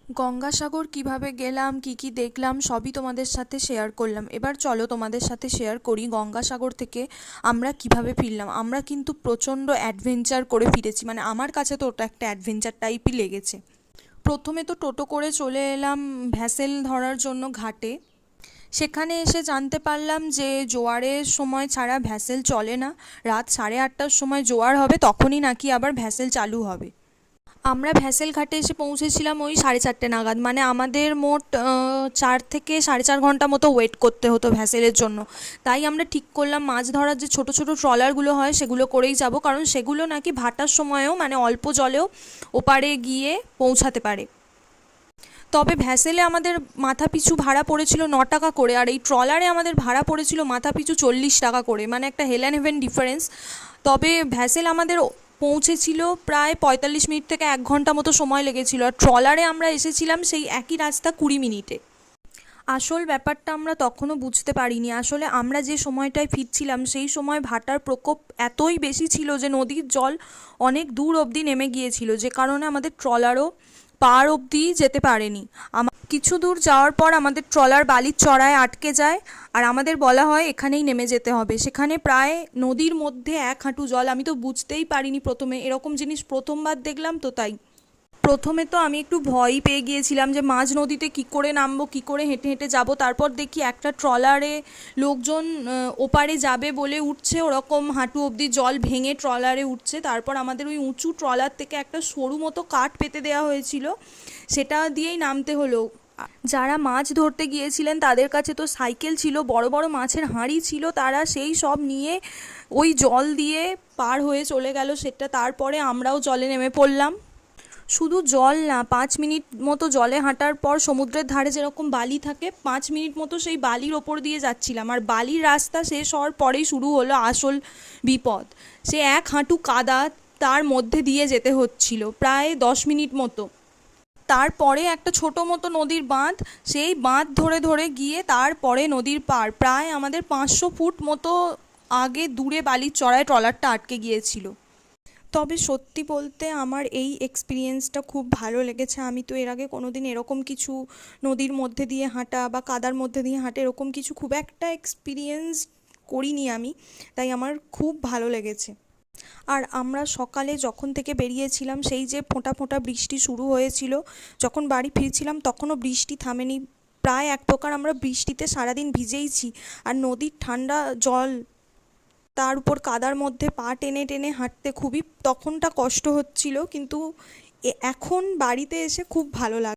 গঙ্গাসাগর কিভাবে গেলাম, কি কি দেখলাম সবই তোমাদের সাথে শেয়ার করলাম। এবার চলো তোমাদের সাথে শেয়ার করি গঙ্গাসাগর থেকে আমরা কিভাবে ফিরলাম। আমরা কিন্তু প্রচণ্ড অ্যাডভেঞ্চার করে ফিরেছি, মানে আমার কাছে তো ওটা একটা অ্যাডভেঞ্চার টাইপই লেগেছে। প্রথমে তো টোটো করে চলে এলাম ভ্যাসেল ধরার জন্য ঘাটে। সেখানে এসে জানতে পারলাম যে জোয়ারের সময় ছাড়া ভ্যাসেল চলে না। রাত 8:30টার সময় জোয়ার হবে, তখনই নাকি আবার ভ্যাসেল চালু হবে। আমরা ভ্যাসেল ঘাটে এসে পৌঁছেছিলাম ওই 4:30 নাগাদ, মানে আমাদের মোট 4 থেকে 4.5 ঘন্টা মতো ওয়েট করতে হতো ভ্যাসেলের জন্য। তাই আমরা ঠিক করলাম মাছ ধরার যে ছোট ছোট ট্রলারগুলো হয় সেগুলো করেই যাব, কারণ সেগুলো নাকি ভাটার সময়ও মানে অল্প জলেও ওপারে গিয়ে পৌঁছাতে পারে। তবে ভ্যাসেলে আমাদের মাথা পিছু ভাড়া পড়েছিল 9 টাকা করে, আর এই ট্রলারে আমাদের ভাড়া পড়েছিল মাথা পিছু 40 টাকা করে, মানে একটা হেল অ্যান্ড হেভেন ডিফারেন্স। তবে ভ্যাসেল আমাদের পৌঁছেছিল প্রায় 45 মিনিট থেকে 1 ঘন্টা মতো সময় লেগেছিল, আর ট্রলারে আমরা এসেছিলাম সেই একই রাস্তা 20 মিনিটে। আসল ব্যাপারটা আমরা তখনও বুঝতে পারিনি। আসলে আমরা যে সময়টায় ফিরছিলাম সেই সময় ভাটার প্রকোপ এতই বেশি ছিল যে নদীর জল অনেক দূর অবধি নেমে গিয়েছিল, যে কারণে আমাদের ট্রলারও পার অবধি যেতে পারেনি। কিছু দূর যাওয়ার পর আমাদের ট্রলার বালির চড়ায় আটকে যায়, আর আমাদের বলা হয় এখানেই নেমে যেতে হবে। সেখানে প্রায় নদীর মধ্যে 1 হাঁটু জল। আমি তো বুঝতেই পারিনি প্রথমে, এরকম জিনিস প্রথমবার দেখলাম তো তাই। প্রথমে তো আমি একটু ভয়ই পেয়ে গিয়েছিলাম যে মাঝ নদীতে কী করে নামবো, কী করে হেঁটে হেঁটে যাব। তারপর দেখি একটা ট্রলারে লোকজন ওপারে যাবে বলে উঠছে, ওরকম হাঁটু অবধি জল ভেঙে ট্রলারে উঠছে। তারপর আমাদের ওই উঁচু ট্রলার থেকে একটা সরু মতো কাঠ পেতে দেওয়া হয়েছিল, সেটা দিয়েই নামতে হলো। যারা মাছ ধরতে গিয়েছিলেন তাদের কাছে তো সাইকেল ছিল, বড় বড় মাছের হাঁড়ি ছিল, তারা সেই সব নিয়ে ওই জল দিয়ে পার হয়ে চলে গেল সেটা। তারপরে আমরাও জলে নেমে পড়লাম। শুধু জল না, 5 মিনিট মতো জলে হাঁটার পর সমুদ্রের ধারে যেরকম বালি থাকে, 5 মিনিট মতো সেই বালির ওপর দিয়ে যাচ্ছিলাম, আর বালির রাস্তা শেষ হওয়ার পরেই শুরু হলো আসল বিপদ। সে 1 হাঁটু কাদা, তার মধ্যে দিয়ে যেতে হচ্ছিল প্রায় 10 মিনিট মতো। তারপরে একটা ছোটো মতো নদীর বাঁধ, সেই বাঁধ ধরে ধরে গিয়ে তারপরে নদীর পার প্রায় আমাদের 500 ফুট মতো আগে দূরে বালির চড়ায় ট্রলারটা আটকে গিয়েছিল। তবে সত্যি বলতে আমার এই এক্সপিরিয়েন্সটা খুব ভালো লেগেছে। আমি তো এর আগে কোনো দিন এরকম কিছু নদীর মধ্যে দিয়ে হাঁটা বা কাদার মধ্যে দিয়ে হাঁটা এরকম কিছু খুব একটা এক্সপিরিয়েন্স করিনি আমি, তাই আমার খুব ভালো লেগেছে। আর আমরা সকালে যখন থেকে বেরিয়েছিলাম সেই যে ফোঁটা ফোঁটা বৃষ্টি শুরু হয়েছিল, যখন বাড়ি ফিরছিলাম তখনও বৃষ্টি থামেনি। প্রায় এক প্রকার আমরা বৃষ্টিতে সারাদিন ভিজেইছি, আর নদীর ঠান্ডা জল, তার উপর কাদার মধ্যে পা টেনে টেনে হাঁটতে খুবই তখনটা কষ্ট হচ্ছিল, কিন্তু এখন বাড়িতে এসে খুব ভালো লাগে।